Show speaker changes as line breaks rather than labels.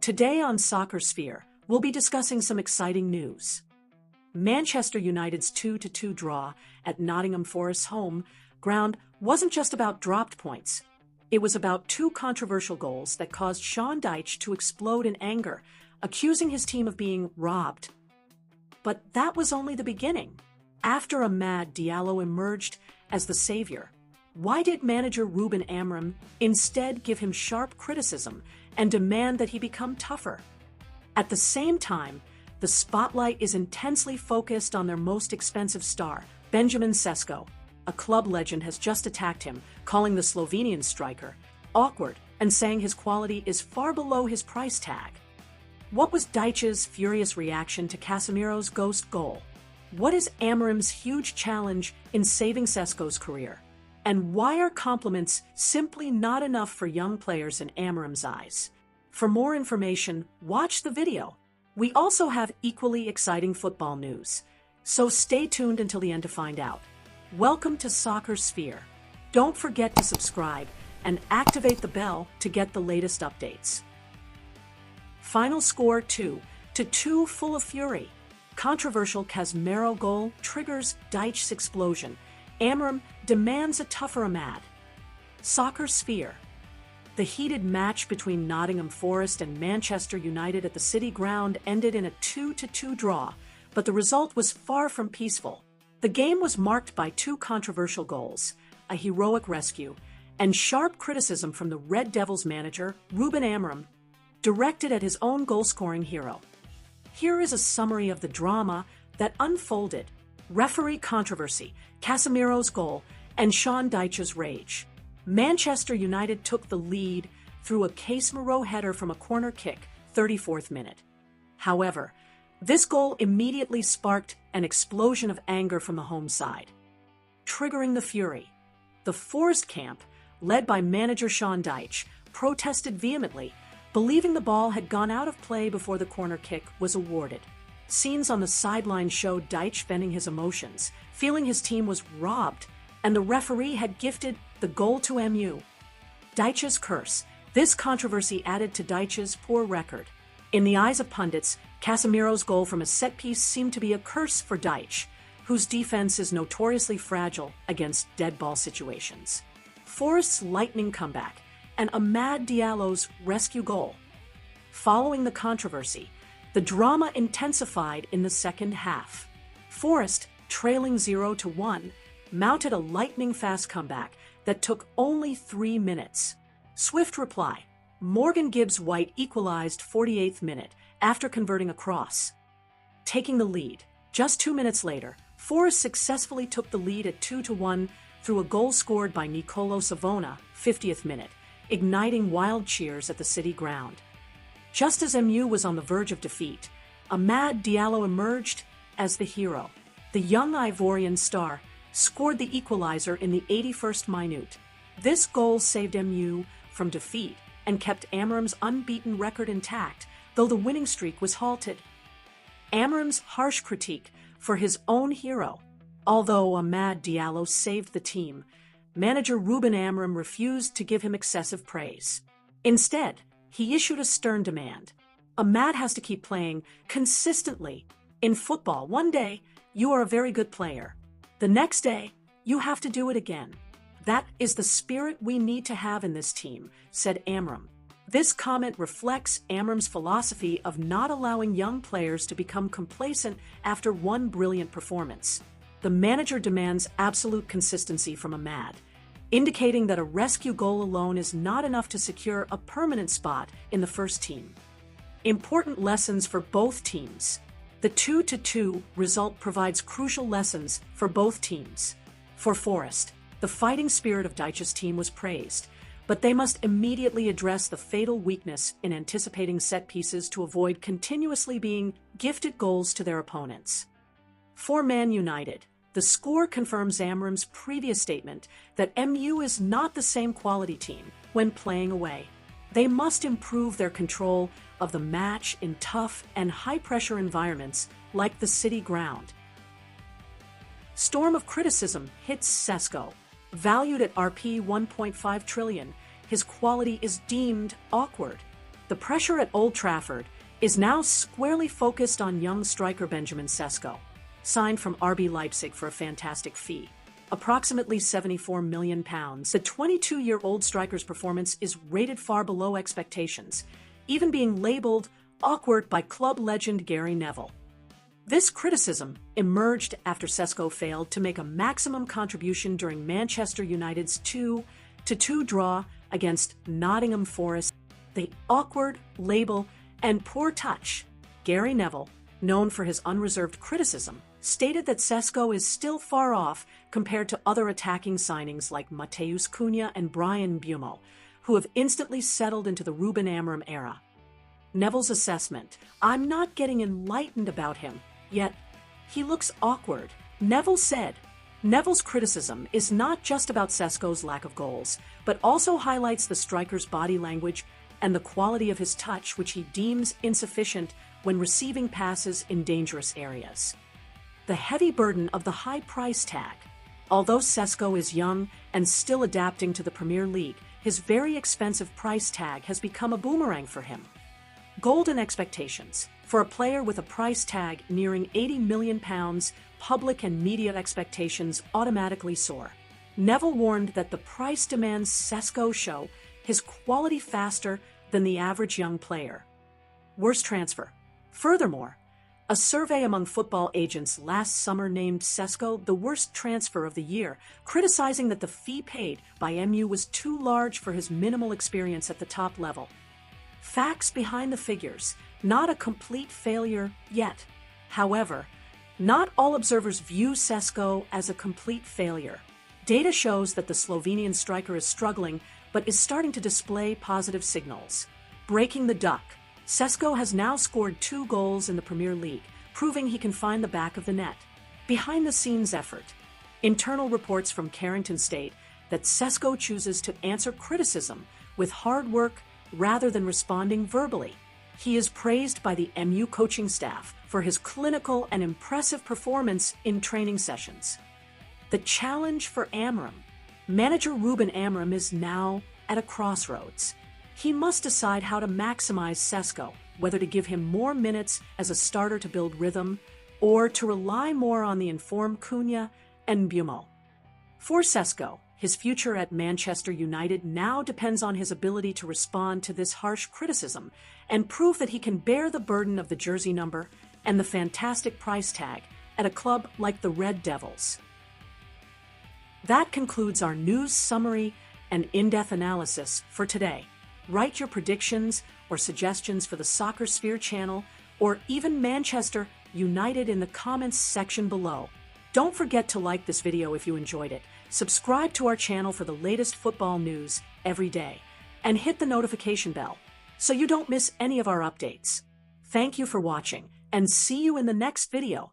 Today on Soccer Sphere, we'll be discussing some exciting news. Manchester United's 2-2 draw at Nottingham Forest's home ground wasn't just about dropped points. It was about two controversial goals that caused Sean Dyche to explode in anger, accusing his team of being robbed. But that was only the beginning. After a mad Diallo emerged as the savior, why did manager Ruben Amorim instead give him sharp criticism and demand that he become tougher? At the same time, the spotlight is intensely focused on their most expensive star, Benjamin Sesko. A club legend has just attacked him, calling the Slovenian striker awkward and saying his quality is far below his price tag. What was Dyche's furious reaction to Casemiro's ghost goal? What is Amorim's huge challenge in saving Sesko's career? And why are compliments simply not enough for young players in Amorim's eyes? For more information, watch the video. We also have equally exciting football news, so stay tuned until the end to find out. Welcome to Soccer Sphere. Don't forget to subscribe and activate the bell to get the latest updates. Final score 2-2 full of fury. Controversial Casemiro goal triggers Dyche's explosion. Amorim demands a tougher Ahmad. Soccer Sphere. The heated match between Nottingham Forest and Manchester United at the City Ground ended in a 2-2 draw, but the result was far from peaceful. The game was marked by two controversial goals, a heroic rescue, and sharp criticism from the Red Devils manager, Ruben Amorim, directed at his own goal-scoring hero. Here is a summary of the drama that unfolded: referee controversy, Casemiro's goal, and Sean Dyche's rage. Manchester United took the lead through a Casemiro header from a corner kick, 34th minute. However, this goal immediately sparked an explosion of anger from the home side, triggering the fury. The Forest camp, led by manager Sean Dyche, protested vehemently, believing the ball had gone out of play before the corner kick was awarded. Scenes on the sideline showed Dyche venting his emotions, feeling his team was robbed, and the referee had gifted the goal to MU. Dyche's curse. This controversy added to Dyche's poor record. In the eyes of pundits, Casemiro's goal from a set-piece seemed to be a curse for Dyche, whose defense is notoriously fragile against dead-ball situations. Forest's lightning comeback and Amad Diallo's rescue goal. Following the controversy, the drama intensified in the second half. Forest, trailing 0-1, mounted a lightning-fast comeback that took only 3 minutes. Swift reply. Morgan Gibbs-White equalized 48th minute after converting a cross. Taking the lead, just 2 minutes later, Forest successfully took the lead at 2-1 through a goal scored by Nicolo Savona, 50th minute, igniting wild cheers at the City Ground. Just as MU was on the verge of defeat, Amad Diallo emerged as the hero. The young Ivorian star scored the equalizer in the 81st minute. This goal saved MU from defeat and kept Amorim's unbeaten record intact, though the winning streak was halted. Amorim's harsh critique for his own hero. Although Amad Diallo saved the team, manager Ruben Amorim refused to give him excessive praise. Instead, he issued a stern demand. Amad has to keep playing consistently. In football, one day, you are a very good player. The next day, you have to do it again. That is the spirit we need to have in this team, said Amorim. This comment reflects Amorim's philosophy of not allowing young players to become complacent after one brilliant performance. The manager demands absolute consistency from Amad, indicating that a rescue goal alone is not enough to secure a permanent spot in the first team. Important lessons for both teams. The 2-2 result provides crucial lessons for both teams. For Forest, the fighting spirit of Dyche's team was praised, but they must immediately address the fatal weakness in anticipating set pieces to avoid continuously being gifted goals to their opponents. For Man United, the score confirms Amorim's previous statement that MU is not the same quality team when playing away. They must improve their control of the match in tough and high-pressure environments like the City Ground. Storm of criticism hits Sesko. Valued at Rp 1.5 trillion, his quality is deemed awkward. The pressure at Old Trafford is now squarely focused on young striker Benjamin Sesko, signed from RB Leipzig for a fantastic fee, approximately £74 million. The 22-year-old striker's performance is rated far below expectations, even being labeled awkward by club legend Gary Neville. This criticism emerged after Sesko failed to make a maximum contribution during Manchester United's 2-2 draw against Nottingham Forest. The awkward label and poor touch. Gary Neville, known for his unreserved criticism, stated that Sesko is still far off compared to other attacking signings like Matheus Cunha and Bryan Mbeumo, who have instantly settled into the Ruben Amorim era. Neville's assessment: "I'm not getting enlightened about him, yet he looks awkward," Neville said. Neville's criticism is not just about Sesko's lack of goals, but also highlights the striker's body language and the quality of his touch, which he deems insufficient when receiving passes in dangerous areas. The heavy burden of the high price tag. Although Sesko is young and still adapting to the Premier League, his very expensive price tag has become a boomerang for him. Golden expectations. For a player with a price tag nearing £80 million, public and media expectations automatically soar. Neville warned that the price demands Sesko show his quality faster than the average young player. Worst transfer. Furthermore, a survey among football agents last summer named Sesko the worst transfer of the year, criticizing that the fee paid by MU was too large for his minimal experience at the top level. Facts behind the figures. Not a complete failure yet. However, not all observers view Sesko as a complete failure. Data shows that the Slovenian striker is struggling, but is starting to display positive signals. Breaking the duck. Sesko has now scored 2 goals in the Premier League, proving he can find the back of the net. Behind-the-scenes effort. Internal reports from Carrington state that Sesko chooses to answer criticism with hard work rather than responding verbally. He is praised by the MU coaching staff for his clinical and impressive performance in training sessions. The challenge for Amorim. Manager Ruben Amorim is now at a crossroads. He must decide how to maximize Sesko, whether to give him more minutes as a starter to build rhythm, or to rely more on the informed Cunha and Mbeumo. For Sesko, his future at Manchester United now depends on his ability to respond to this harsh criticism and prove that he can bear the burden of the jersey number and the fantastic price tag at a club like the Red Devils. That concludes our news summary and in-depth analysis for today. Write your predictions or suggestions for the Soccer Sphere channel or even Manchester United in the comments section below. Don't forget to like this video if you enjoyed it, subscribe to our channel for the latest football news every day, and hit the notification bell so you don't miss any of our updates. Thank you for watching, and see you in the next video.